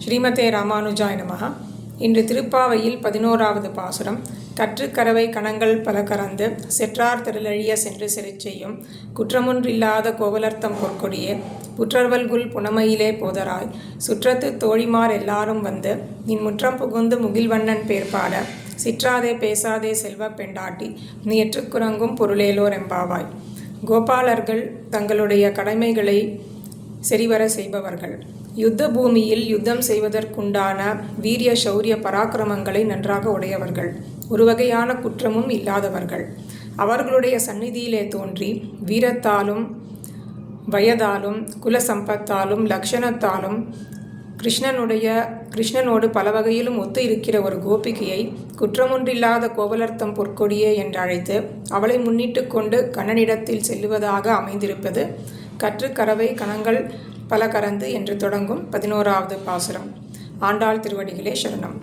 ஸ்ரீமதே ராமானுஜாய நமஹ. இன்று திருப்பாவையில் 11வது பாசுரம். கற்றுக்கரவை கணங்கள் பல கறந்து செற்றார் திரளழிய சென்று செறிச் செய்யும் குற்றமொன்றில்லாத கோவலர்த்தம் பொற்கொடியே புற்றர்வல்குல் புனமையிலே போதராய் சுற்றத்து தோழிமார் எல்லாரும் வந்து நின் முற்றம் புகுந்து முகில்வண்ணன் பேர்பாட சிற்றாதே பேசாதே செல்வ பெண்டாட்டி நீ ஏற்றுக்குறங்கும் பொருளேலோர் எம்பாவாய். கோபாலர்கள் தங்களுடைய கடமைகளை சரிவர செய்பவர்கள். யுத்த பூமியில் யுத்தம் செய்வதற்குண்டான வீரிய சௌரிய பராக்கிரமங்களை நன்றாக உடையவர்கள். ஒரு வகையான குற்றமும் இல்லாதவர்கள். அவர்களுடைய சந்நிதியிலே தோன்றி வீரத்தாலும் வயதாலும் குல சம்பத்தாலும் லக்ஷணத்தாலும் கிருஷ்ணனோடு பல வகையிலும் ஒத்து இருக்கிற ஒரு கோபிகையை குற்றமொன்றில்லாத கோவலர்த்தம் பொற்கொடியே என்று அழைத்து அவளை முன்னிட்டு கொண்டு கண்ணனிடத்தில் செல்லுவதாக அமைந்திருப்பது கற்றுக்கரவை கணங்கள் பல கறந்து என்று தொடங்கும் 11வது பாசுரம். ஆண்டாள் திருவடிகளே சரணம்.